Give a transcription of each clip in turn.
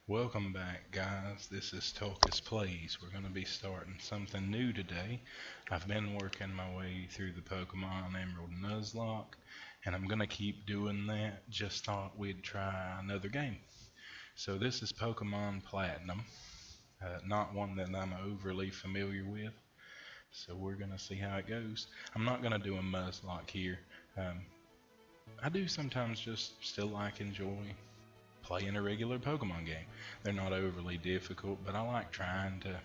Welcome back, guys. This is Tulkas Plays. We're going to be starting something new today. I've been working my way through the Pokemon Emerald Nuzlocke, and I'm going to keep doing that. Just thought we'd try another game. So this is Pokemon Platinum, not one that I'm overly familiar with. So we're going to see how it goes. I'm not going to do a Nuzlocke here. Um, I do sometimes just still enjoy playing a regular Pokemon game. They're not overly difficult, but I like trying to,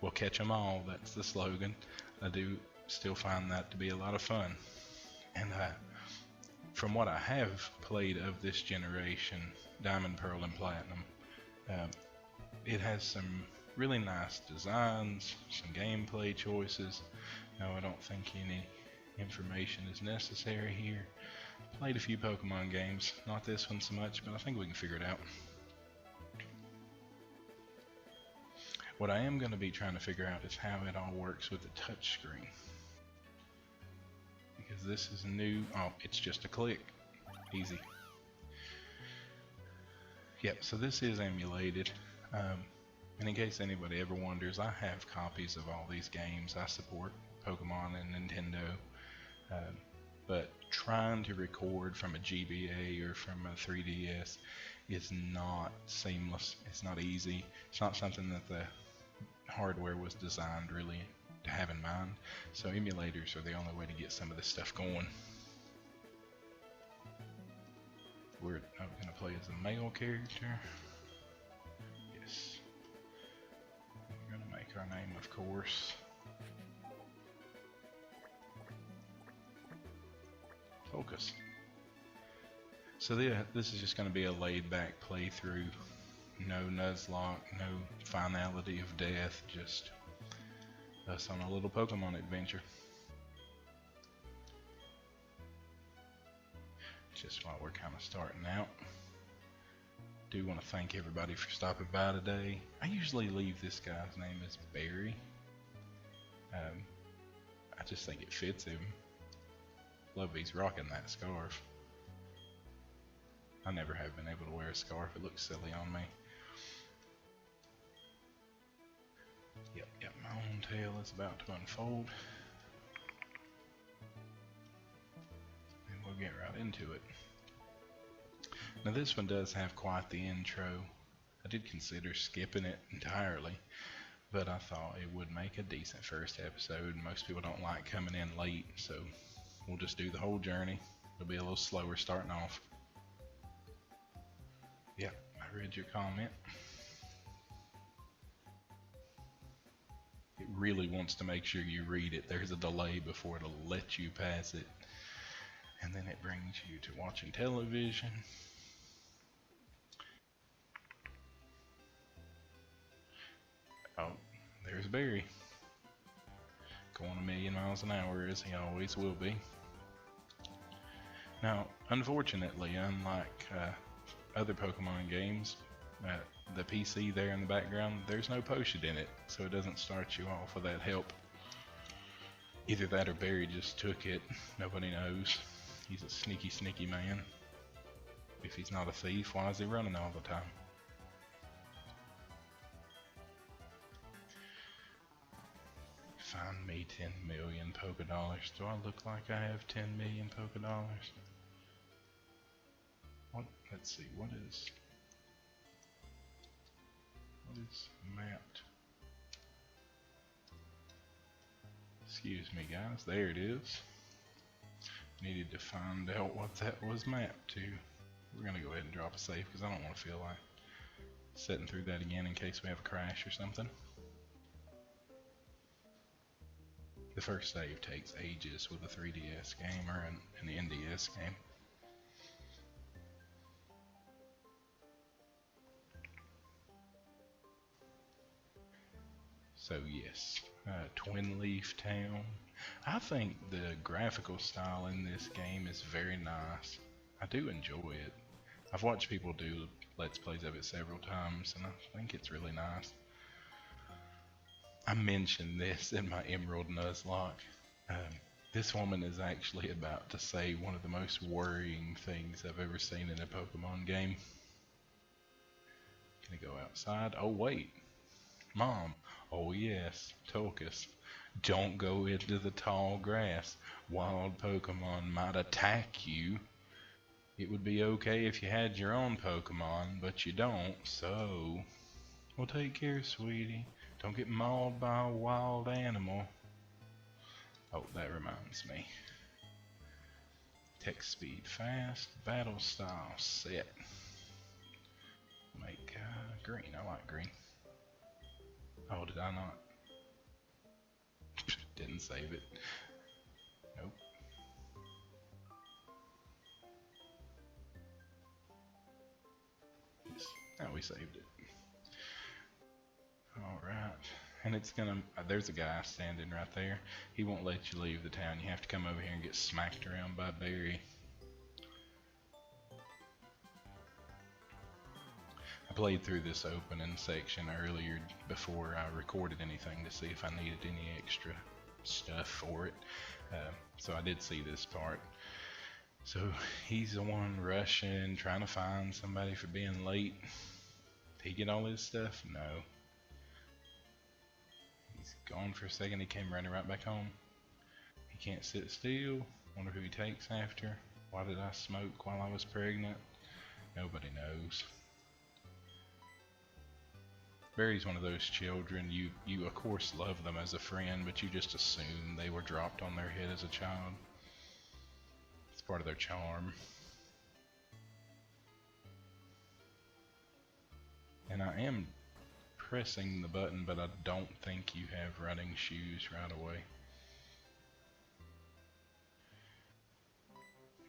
well, catch them all. That's the slogan. I do still find that to be a lot of fun. And from what I have played of this generation, Diamond, Pearl, and Platinum, uh, it has some really nice designs, some gameplay choices. No, I don't think any information is necessary here. Played a few Pokemon games, not this one so much, but I think we can figure it out. What I am going to be trying to figure out is how it all works with the touchscreen. Because this is new. Oh, it's just a click. Easy. Yep, so this is emulated. And in case anybody ever wonders, I have copies of all these games. I support Pokemon and Nintendo. But trying to record from a GBA or from a 3DS is not seamless. It's not easy. It's not something that the hardware was designed really to have in mind. So emulators are the only way to get some of this stuff going. We're going to play as a male character. Yes. We're going to make our name, of course, Focus. So this is just going to be a laid-back playthrough. No Nuzlocke, no finality of death, just us on a little Pokemon adventure. Just while we're kind of starting out. Do want to thank everybody for stopping by today. I usually leave this guy's name as Barry. I just think it fits him. Love he's rocking that scarf. I never have been able to wear a scarf. It looks silly on me. Yep, my own tale is about to unfold. And we'll get right into it. Now this one does have quite the intro. I did consider skipping it entirely, but I thought it would make a decent first episode. Most people don't like coming in late, so we'll just do the whole journey. It'll be a little slower starting off. Yep, I read your comment. It really wants to make sure you read it. There's a delay before it'll let you pass it. And then it brings you to watching television. Oh, there's Barry. Going a million miles an hour as he always will be. Now, unfortunately, unlike other Pokemon games, the PC there in the background, there's no potion in it, so it doesn't start you off with that help. Either that or Barry just took it. Nobody knows. He's a sneaky man. If he's not a thief, why is he running all the time? Find me 10 million Pokedollars. Do I look like I have 10 million Pokedollars? What? Let's see. What is mapped? Excuse me, guys. There it is. Needed to find out what that was mapped to. We're gonna go ahead and drop a save because I don't want to feel like sitting through that again in case we have a crash or something. The first save takes ages with a 3DS game or an NDS game. So yes, Twin Leaf Town. I think the graphical style in this game is very nice. I do enjoy it. I've watched people do Let's Plays of it several times, and I think it's really nice. I mentioned this in my Emerald Nuzlocke. This woman is actually about to say one of the most worrying things I've ever seen in a Pokemon game. They go outside. Oh, wait. Mom. Oh, yes. Tulkas. Don't go into the tall grass. Wild Pokemon might attack you. It would be okay if you had your own Pokemon, but you don't, so... Well, take care, sweetie. Don't get mauled by a wild animal. Oh, that reminds me. Text speed fast, battle style set. Make green. I like green. Oh, did I not? Didn't save it. Nope. Yes. Oh, we saved it. Alright. And it's gonna, there's a guy standing right there. He won't let you leave the town. You have to come over here and get smacked around by Barry. I played through this opening section earlier before I recorded anything to see if I needed any extra stuff for it. So I did see this part. So he's the one rushing, trying to find somebody for being late. Did he get all his stuff? No. He's gone for a second. He came running right back home. He can't sit still. Wonder who he takes after. Why did I smoke while I was pregnant? Nobody knows. Barry's one of those children, you of course love them as a friend, but you just assume they were dropped on their head as a child. It's part of their charm. And I am pressing the button, but I don't think you have running shoes right away.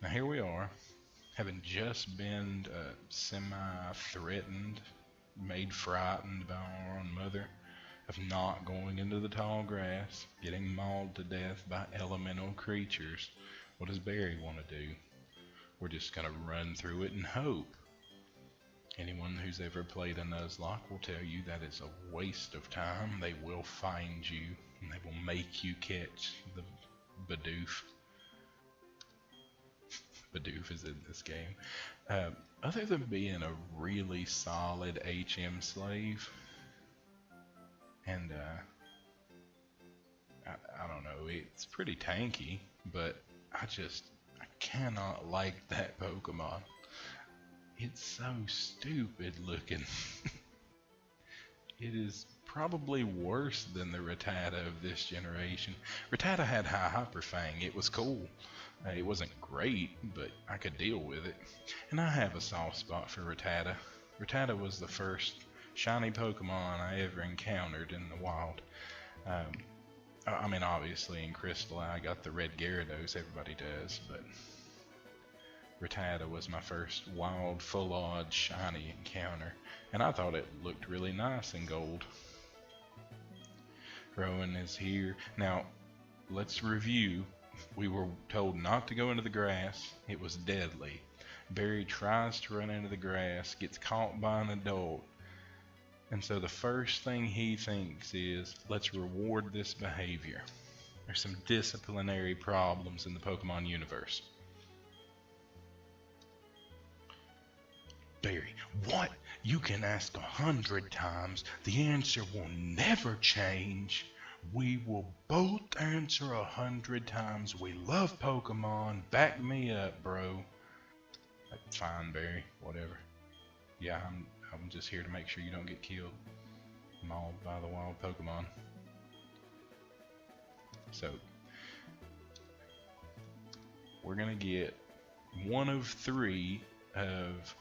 Now here we are, having just been semi-threatened, made frightened by our own mother, of not going into the tall grass, getting mauled to death by elemental creatures. What does Barry want to do? We're just going to run through it and hope. Anyone who's ever played a Nuzlocke will tell you that it's a waste of time. They will find you, and they will make you catch the Bidoof. Bidoof is in this game. Other than being a really solid HM slave, and I don't know, it's pretty tanky, but I cannot like that Pokemon. It's so stupid looking. It is probably worse than the Rattata of this generation. Rattata had high Hyper Fang. It was cool. It wasn't great, but I could deal with it. And I have a soft spot for Rattata. Rattata was the first shiny Pokemon I ever encountered in the wild. I mean, obviously in Crystal I got the red Gyarados, everybody does, but Rattata was my first wild, full-odd, shiny encounter, and I thought it looked really nice in gold. Rowan is here. Now, let's review. We were told not to go into the grass. It was deadly. Barry tries to run into the grass, gets caught by an adult, and so the first thing he thinks is, let's reward this behavior. There's some disciplinary problems in the Pokemon universe. Barry, what? You can ask 100 times. The answer will never change. We will both answer 100 times. We love Pokemon. Back me up, bro. Fine, Barry. Whatever. Yeah, I'm just here to make sure you don't get killed. Mauled by the wild Pokemon. So, we're gonna get one of 3 of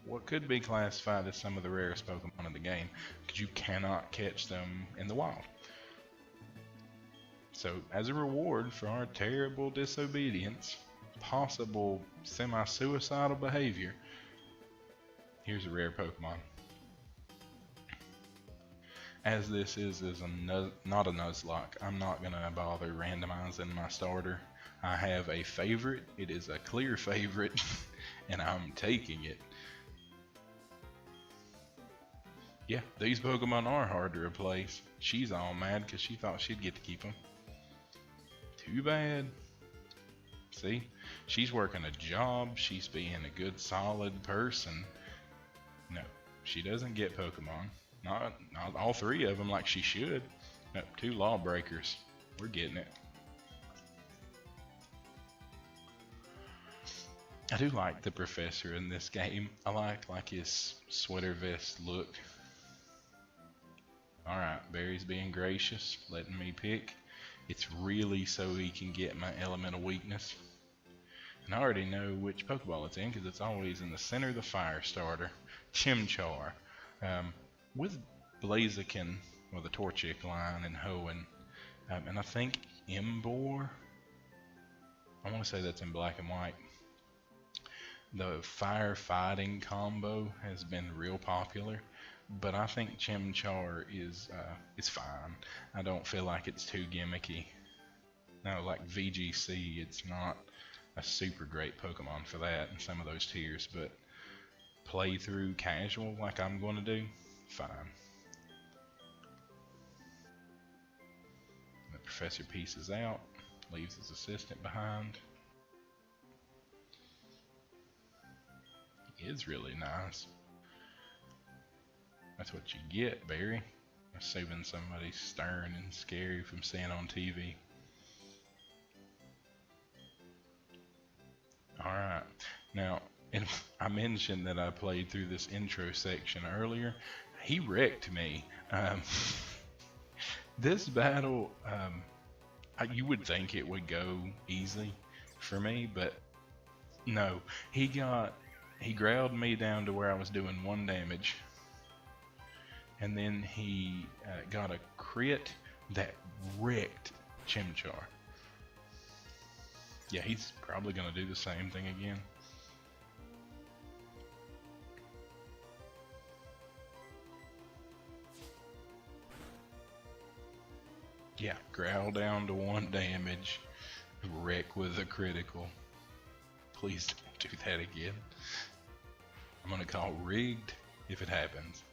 what could be classified as some of the rarest Pokemon in the game, because you cannot catch them in the wild. So, as a reward for our terrible disobedience, possible semi-suicidal behavior, here's a rare Pokemon. As this is not a Nuzlocke, I'm not going to bother randomizing my starter. I have a favorite. It is a clear favorite, and I'm taking it. Yeah, these Pokemon are hard to replace. She's all mad because she thought she'd get to keep them. Too bad. See? She's working a job. She's being a good, solid person. No, She doesn't get Pokemon. Not all three of them like she should. Nope, 2 lawbreakers. We're getting it. I do like the professor in this game. I like his sweater vest look. Alright, Barry's being gracious, letting me pick. It's really so he can get my elemental weakness. And I already know which Pokeball it's in because it's always in the center of the fire starter. Chimchar. With Blaziken, or the Torchic line, and Hoenn. And I think Emboar. I want to say that's in black and white. The firefighting combo has been real popular, but I think Chimchar is fine. I don't feel like it's too gimmicky. Now, like VGC, it's not a super great Pokemon for that in some of those tiers, but playthrough casual like I'm going to do, fine. The professor pieces out, leaves his assistant behind. Is really nice. That's what you get, Barry. Assuming somebody's stern and scary from seeing on TV. Alright, now, and I mentioned that I played through this intro section earlier. He wrecked me. This battle, you would think it would go easy for me, but no. He growled me down to where I was doing 1 damage, and then he got a crit that wrecked Chimchar. Yeah, he's probably going to do the same thing again. Yeah, growl down to 1 damage, wreck with a critical. Please don't do that again. I'm going to call rigged if it happens.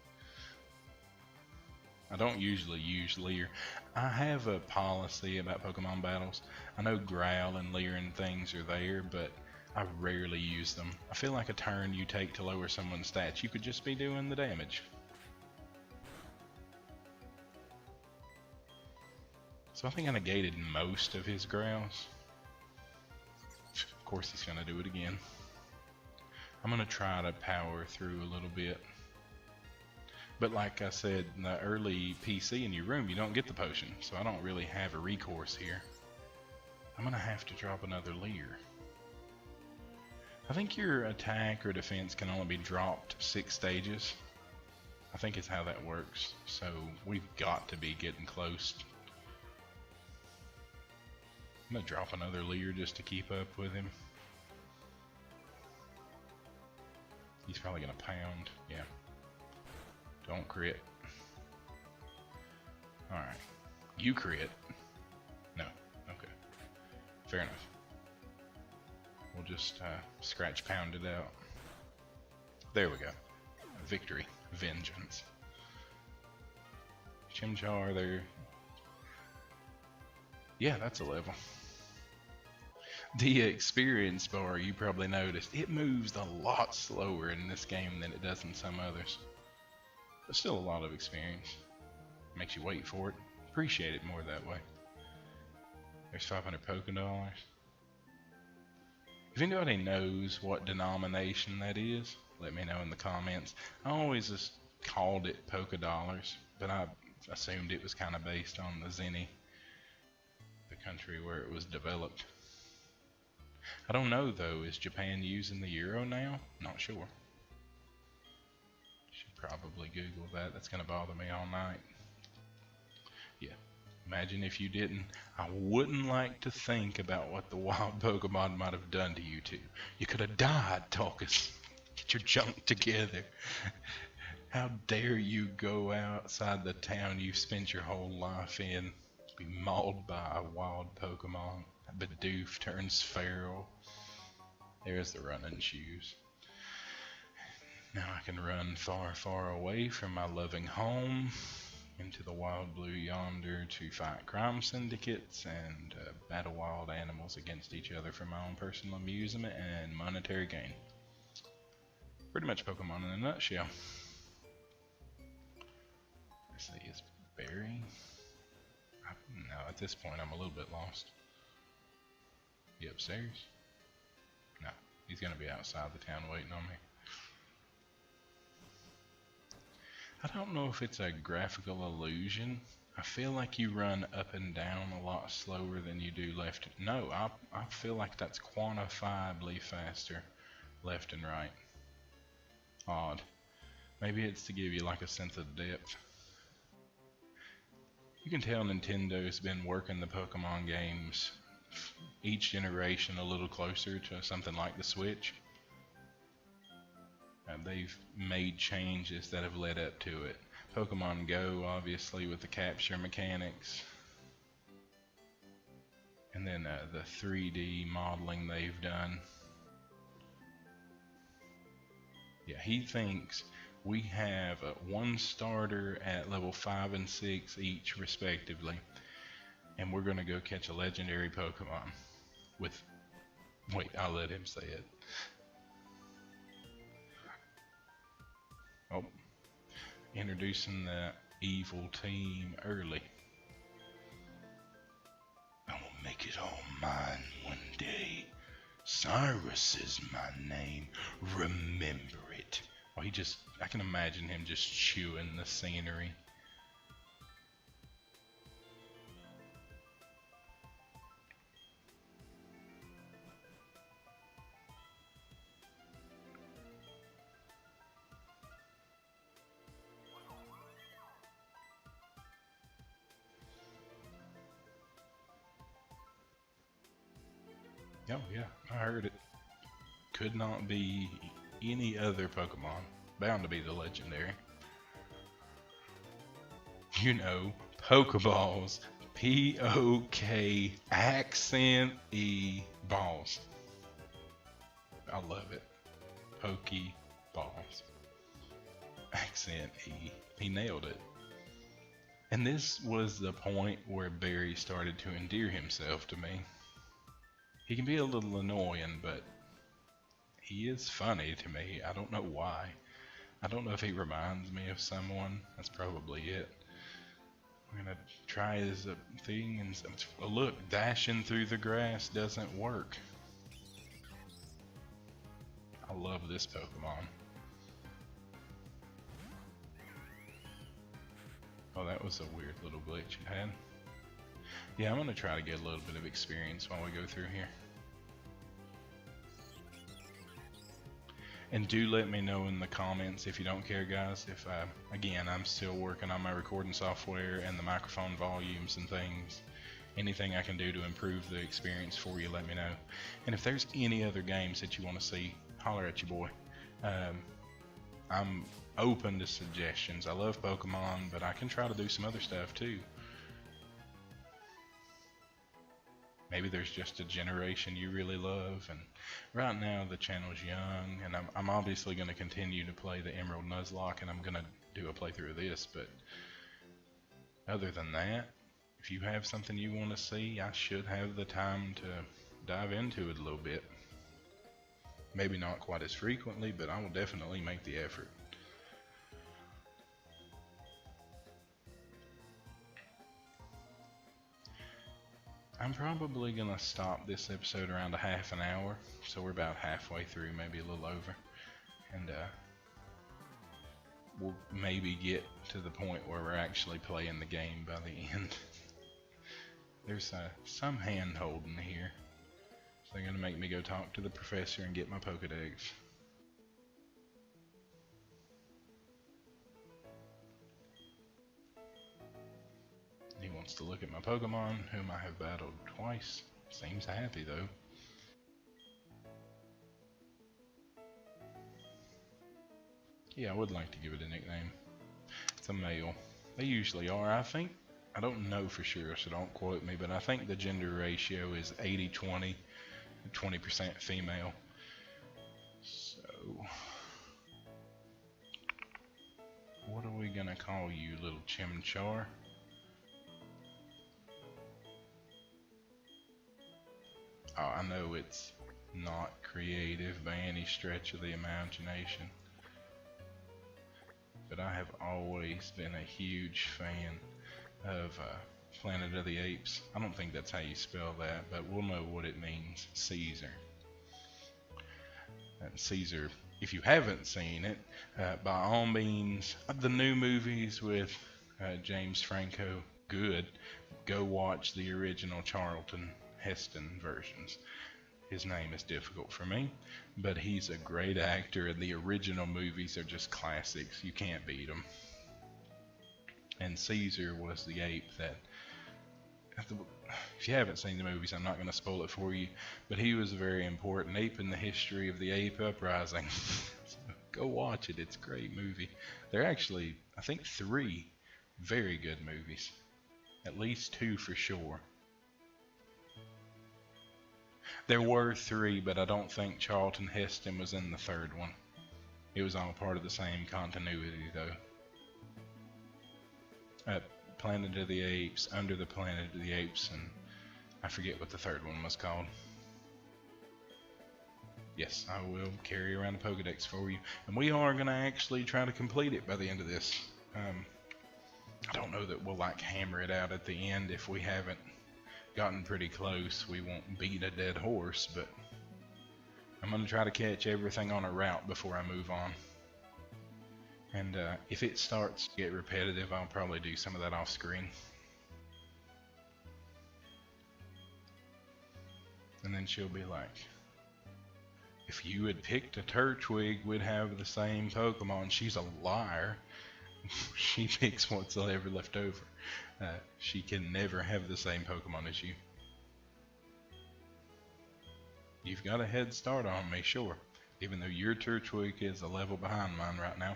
I don't usually use Leer. I have a policy about Pokemon battles. I know Growl and Leer and things are there, but I rarely use them. I feel like a turn you take to lower someone's stats, you could just be doing the damage. So I think I negated most of his growls. Of course he's going to do it again. I'm going to try to power through a little bit. But like I said, in the early PC in your room, you don't get the potion, so I don't really have a recourse here. I'm going to have to drop another Leer. I think your attack or defense can only be dropped 6 stages. I think it's how that works, so we've got to be getting close. I'm going to drop another Leer just to keep up with him. He's probably going to pound. Yeah. Don't crit. Alright. You crit. No. Okay. Fair enough. We'll just scratch pound it out. There we go. Victory. Vengeance. Chimchar there. Yeah, that's a level. The experience bar, you probably noticed, it moves a lot slower in this game than it does in some others. But still a lot of experience. Makes you wait for it. Appreciate it more that way. There's 500 Pokedollars. If anybody knows what denomination that is, let me know in the comments. I always just called it Pokedollars, but I assumed it was kind of based on the Zenny, the country where it was developed. I don't know though, is Japan using the euro now? Not sure. Should probably Google that, that's going to bother me all night. Yeah, imagine if you didn't. I wouldn't like to think about what the wild Pokemon might have done to you two. You could have died, Tulkas. Get your junk together. How dare you go outside the town you've spent your whole life in, be mauled by a wild Pokemon. Bidoof turns feral. There's the running shoes. Now I can run far, far away from my loving home into the wild blue yonder to fight crime syndicates and battle wild animals against each other for my own personal amusement and monetary gain. Pretty much Pokemon in a nutshell. Let's see, is Barry? No, at this point I'm a little bit lost. He upstairs? No, he's gonna be outside the town waiting on me. I don't know if it's a graphical illusion. I feel like you run up and down a lot slower than you do left. No, I feel like that's quantifiably faster left and right. Odd. Maybe it's to give you like a sense of depth. You can tell Nintendo's been working the Pokemon games each generation a little closer to something like the Switch. They've made changes that have led up to it. Pokemon Go, obviously, with the capture mechanics. And then the 3D modeling they've done. Yeah, he thinks we have one starter at level 5 and 6 each, respectively. And we're going to go catch a legendary Pokemon with... Wait, I'll let him say it. Oh, introducing the evil team early. I will make it all mine one day. Cyrus is my name. Remember it. Oh, I can imagine him just chewing the scenery. Oh yeah, I heard it. Could not be any other Pokemon. Bound to be the legendary. You know, Pokeballs. P-O-K accent E balls. I love it. Pokeballs. Accent E. He nailed it. And this was the point where Barry started to endear himself to me. He can be a little annoying, but he is funny to me. I don't know why. I don't know if he reminds me of someone. That's probably it. We're gonna try his thing, and look, dashing through the grass doesn't work. I love this Pokemon. Oh, that was a weird little glitch it had. Yeah, I'm gonna try to get a little bit of experience while we go through here. And do let me know in the comments if you don't care, guys. If again, I'm still working on my recording software and the microphone volumes and things. Anything I can do to improve the experience for you, let me know. And if there's any other games that you want to see, holler at your boy. I'm open to suggestions. I love Pokemon, but I can try to do some other stuff too. Maybe there's just a generation you really love, and right now the channel's young, and I'm obviously going to continue to play the Emerald Nuzlocke, and I'm going to do a playthrough of this, but other than that, if you have something you want to see, I should have the time to dive into it a little bit. Maybe not quite as frequently, but I will definitely make the effort. I'm probably going to stop this episode around a half an hour, so we're about halfway through, maybe a little over, and we'll maybe get to the point where we're actually playing the game by the end. There's some hand holding here, so they're going to make me go talk to the professor and get my Pokedex. He wants to look at my Pokemon, whom I have battled twice. Seems happy though. Yeah, I would like to give it a nickname. It's a male. They usually are, I think. I don't know for sure, so don't quote me, but I think the gender ratio is 80-20, 20% female. So, what are we gonna call you, little Chimchar? Oh, I know it's not creative by any stretch of the imagination, but but I have always been a huge fan of Planet of the Apes. I don't think that's how you spell that, but we'll know what it means. Caesar. And Caesar, if you haven't seen it, by all means, the new movies with James Franco, good. Go watch the original Charlton Heston versions. His name is difficult for me, but he's a great actor, and the original movies are just classics. You can't beat them. And Caesar was the ape that, if you haven't seen the movies, I'm not going to spoil it for you, but he was a very important ape in the history of the ape uprising. So go watch it. It's a great movie. There are actually, I think, 3 very good movies. At least 2 for sure. There were 3, but I don't think Charlton Heston was in the 3rd one. It was all part of the same continuity, though. Planet of the Apes, Under the Planet of the Apes, and I forget what the 3rd one was called. Yes, I will carry around a Pokedex for you, and we are going to actually try to complete it by the end of this. I don't know that we'll like hammer it out at the end. If we haven't gotten pretty close, we won't beat a dead horse, but I'm going to try to catch everything on a route before I move on. And if it starts to get repetitive, I'll probably do some of that off screen. And then she'll be like, if you had picked a Turtwig, we'd have the same Pokemon. She's a liar. She picks what's ever left over. She can never have the same Pokemon as you. You've got a head start on me, sure. Even though your Turtwig is a level behind mine right now.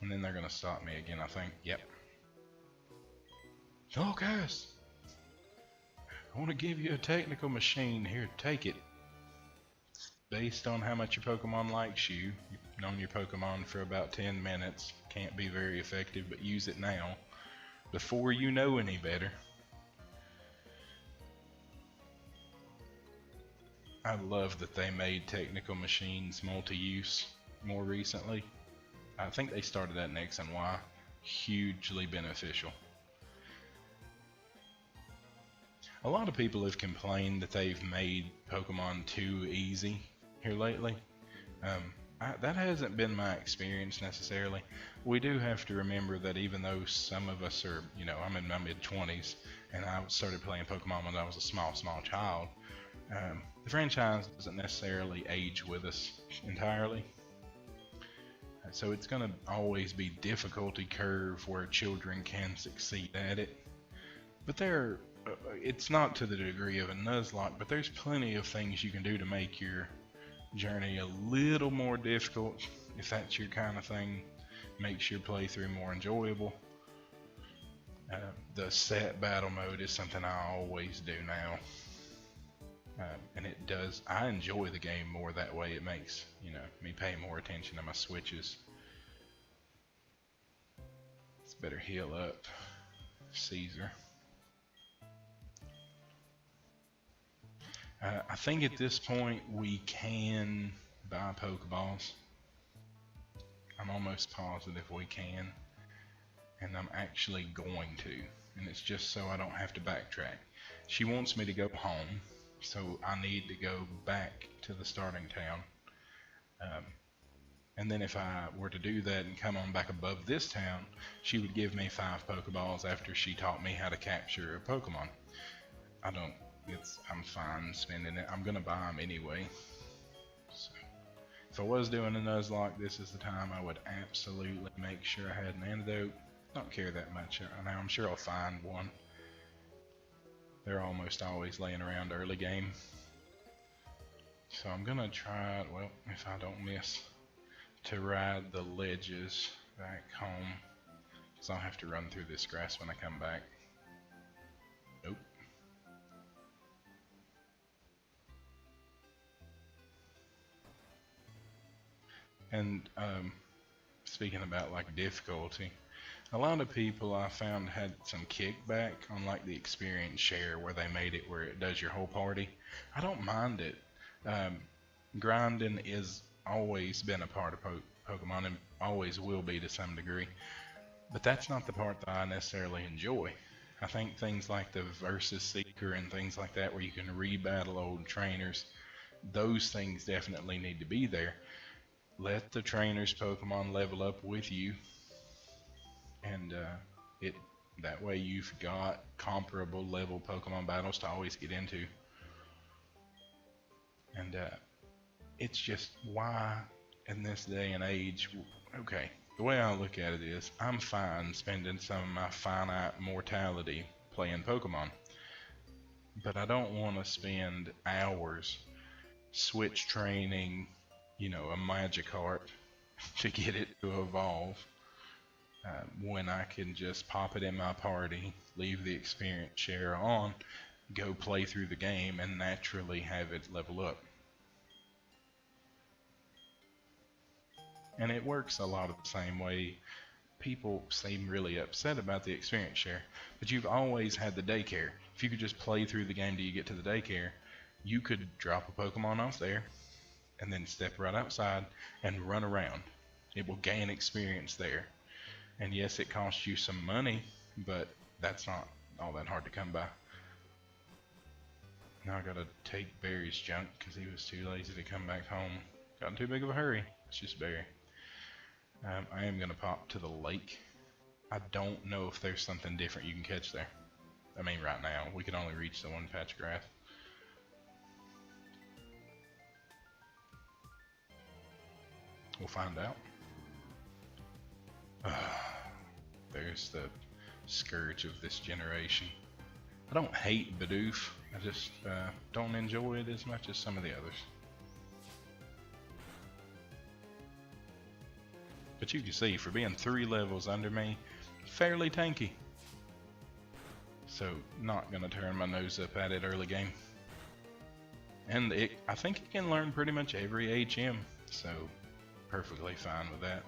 And then they're going to stop me again, I think. Yep. Tulkas! I want to give you a technical machine. Here, take it. Based on how much your Pokemon likes you. You've known your Pokemon for about 10 minutes. Can't be very effective, but use it now. Before you know any better. I love that they made technical machines multi-use more recently. I think they started that in X and Y. Hugely beneficial. A lot of people have complained that they've made Pokemon too easy here lately. That hasn't been my experience necessarily. We do have to remember that even though some of us are, I'm in my mid-20s, and I started playing Pokemon when I was a small child, the franchise doesn't necessarily age with us entirely. So it's going to always be difficulty curve where children can succeed at it. But it's not to the degree of a Nuzlocke, but there's plenty of things you can do to make your journey a little more difficult, if that's your kind of thing. Makes your playthrough more enjoyable. The set battle mode is something I always do now. And I enjoy the game more that way. It makes, me pay more attention to my switches. Let's better heal up Caesar. I think at this point we can buy Pokeballs. I'm almost positive we can. And I'm actually going to. And it's just so I don't have to backtrack. She wants me to go home. So I need to go back to the starting town. And then if I were to do that and come on back above this town, she would give me 5 Pokeballs after she taught me how to capture a Pokemon. I'm fine spending it. I'm gonna buy them anyway. So, if I was doing a Nuzlocke, this is the time I would absolutely make sure I had an antidote. Don't care that much now. I'm sure I'll find one. They're almost always laying around early game. So I'm gonna try, well, if I don't miss, to ride the ledges back home. So I'll have to run through this grass when I come back. Nope. And speaking about like difficulty, a lot of people I found had some kickback on like the experience share where they made it where it does your whole party. I don't mind it. Grinding is always been a part of Pokemon and always will be to some degree. But that's not the part that I necessarily enjoy. I think things like the Versus Seeker and things like that, where you can rebattle old trainers, those things definitely need to be there. Let the trainers Pokemon level up with you, and it that way you've got comparable level Pokemon battles to always get into. And it's just why in this day and age, okay, the way I look at it is I'm fine spending some of my finite mortality playing Pokemon, but I don't want to spend hours switch training, a Magikarp to get it to evolve, when I can just pop it in my party, leave the experience share on, go play through the game, and naturally have it level up. And it works a lot of the same way. People seem really upset about the experience share, but you've always had the daycare. If you could just play through the game till you get to the daycare, you could drop a Pokemon off there and then step right outside and run around. It will gain experience there. And yes, it costs you some money, but that's not all that hard to come by. Now I gotta take Barry's junk because he was too lazy to come back home. Got in too big of a hurry. It's just Barry. I am gonna pop to the lake. I don't know if there's something different you can catch there. I mean, right now we can only reach the one patch of grass. We'll find out. There's the scourge of this generation. I don't hate Bidoof, I just don't enjoy it as much as some of the others. But you can see, for being 3 levels under me, fairly tanky. So, not going to turn my nose up at it early game. And I think it can learn pretty much every HM, so perfectly fine with that.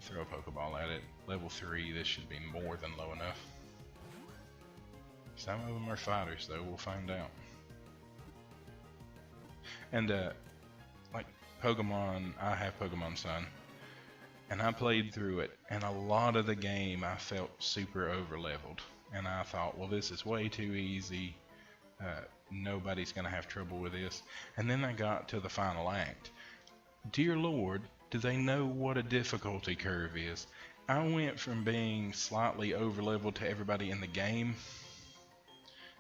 Throw a Pokeball at it. Level 3, this should be more than low enough. Some of them are fighters though, we'll find out. And like Pokemon, I have Pokemon Sun, and I played through it, and a lot of the game I felt super over leveled, and I thought, well, this is way too easy, nobody's gonna have trouble with this. And then I got to the final act. Dear Lord, do they know what a difficulty curve is? I went from being slightly over leveled to everybody in the game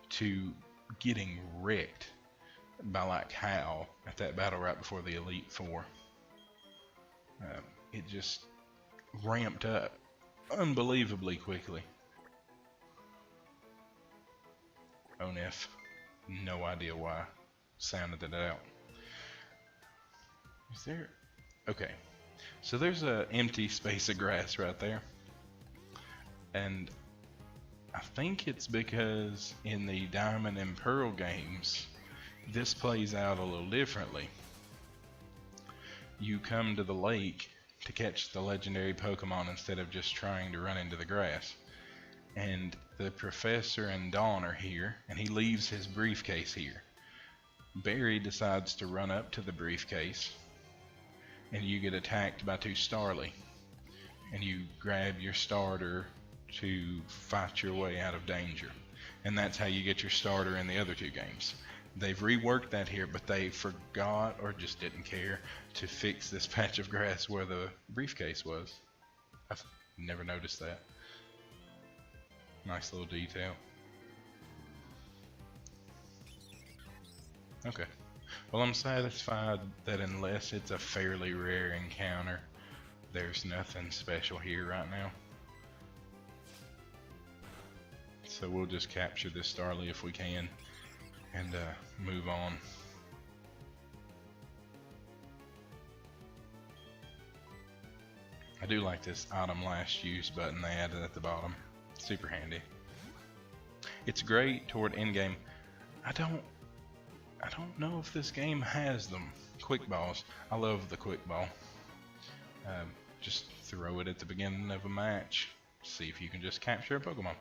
to getting wrecked by like Hal at that battle right before the Elite Four. It just ramped up unbelievably quickly. Onif, no idea why, sounded it out. Is there? Okay, so there's an empty space of grass right there, and I think it's because in the Diamond and Pearl games, this plays out a little differently. You come to the lake to catch the legendary Pokemon instead of just trying to run into the grass. And the Professor and Dawn are here, and he leaves his briefcase here. Barry decides to run up to the briefcase, and you get attacked by 2 Starly. And you grab your starter to fight your way out of danger. And that's how you get your starter in the other 2 games. They've reworked that here, but they forgot or just didn't care to fix this patch of grass where the briefcase was. I've never noticed that. Nice little detail. Okay. Well, I'm satisfied that unless it's a fairly rare encounter, there's nothing special here right now. So we'll just capture this Starly if we can, and move on. I do like this item last use button they added at the bottom. Super handy. It's great toward end game. I don't know if this game has them. Quick balls. I love the quick ball. Just throw it at the beginning of a match. See if you can just capture a Pokemon.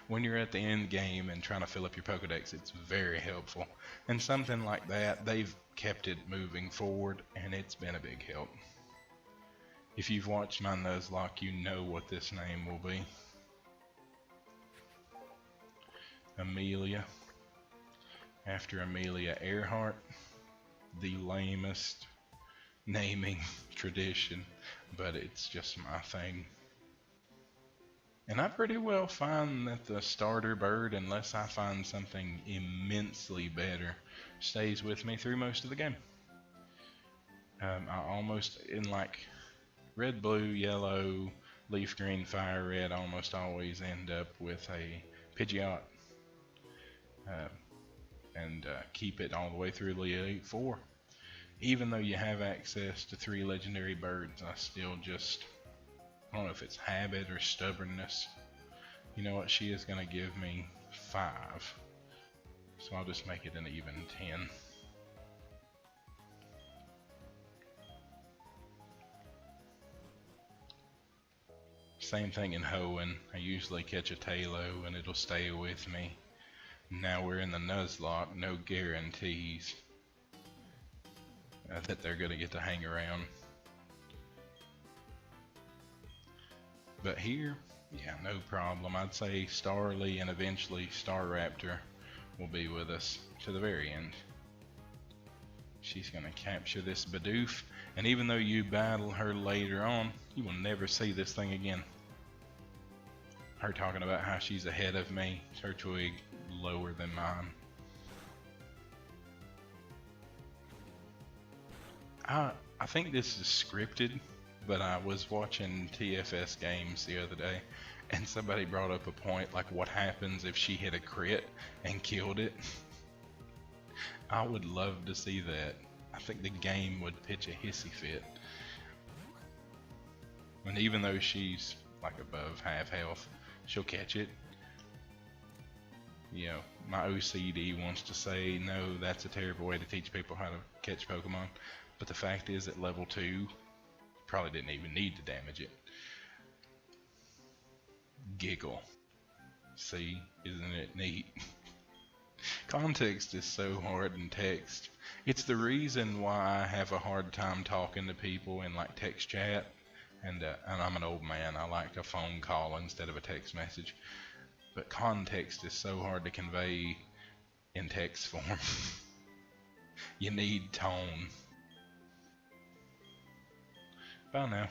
When you're at the end game and trying to fill up your Pokedex, it's very helpful. And something like that, they've kept it moving forward, and it's been a big help. If you've watched my Nuzlocke, you know what this name will be. Amelia, after Amelia Earhart, the lamest naming tradition, but it's just my thing. And I pretty well find that the starter bird, unless I find something immensely better, stays with me through most of the game. I almost, in like red, blue, yellow, leaf green, fire red, I almost always end up with a Pidgeot. And keep it all the way through the Elite Four. Even though you have access to 3 legendary birds, I still just, I don't know if it's habit or stubbornness. You know what, she is going to give me 5. So I'll just make it an even 10. Same thing in hoeing. I usually catch a Talo and it'll stay with me. Now we're in the Nuzlocke, no guarantees that they're going to get to hang around. But here, yeah, no problem. I'd say Starly and eventually Staraptor will be with us to the very end. She's going to capture this Bidoof, and even though you battle her later on, you will never see this thing again. Her talking about how she's ahead of me, her twig lower than mine. I think this is scripted, but I was watching TFS games the other day, and somebody brought up a point like what happens if she hit a crit and killed it. I would love to see that. I think the game would pitch a hissy fit. And even though she's like above half health, she'll catch it. You know, my OCD wants to say, no, that's a terrible way to teach people how to catch Pokemon. But the fact is, at level 2, probably didn't even need to damage it. Giggle. See, isn't it neat? Context is so hard in text. It's the reason why I have a hard time talking to people in like text chat. And I'm an old man. I like a phone call instead of a text message. But context is so hard to convey in text form. You need tone. Bye now.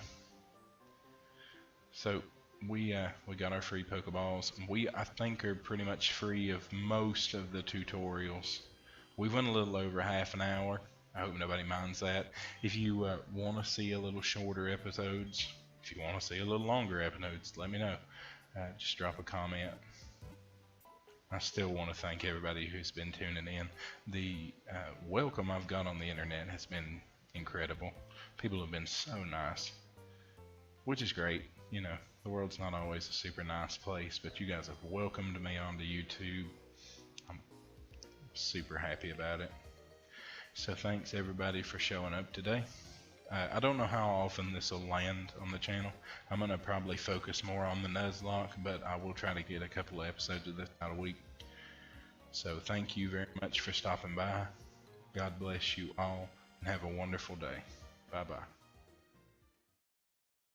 So we got our free Pokeballs. We, I think, are pretty much free of most of the tutorials. We went a little over half an hour. I hope nobody minds that. If you want to see a little shorter episodes, if you want to see a little longer episodes, let me know. Just drop a comment. I still want to thank everybody who's been tuning in. The welcome I've got on the internet has been incredible. People have been so nice, which is great. You know, the world's not always a super nice place, but you guys have welcomed me onto YouTube. I'm super happy about it. So thanks everybody for showing up today. I don't know how often this will land on the channel. I'm going to probably focus more on the Nuzlocke, but I will try to get a couple of episodes of this out a week. So thank you very much for stopping by. God bless you all, and have a wonderful day. Bye-bye.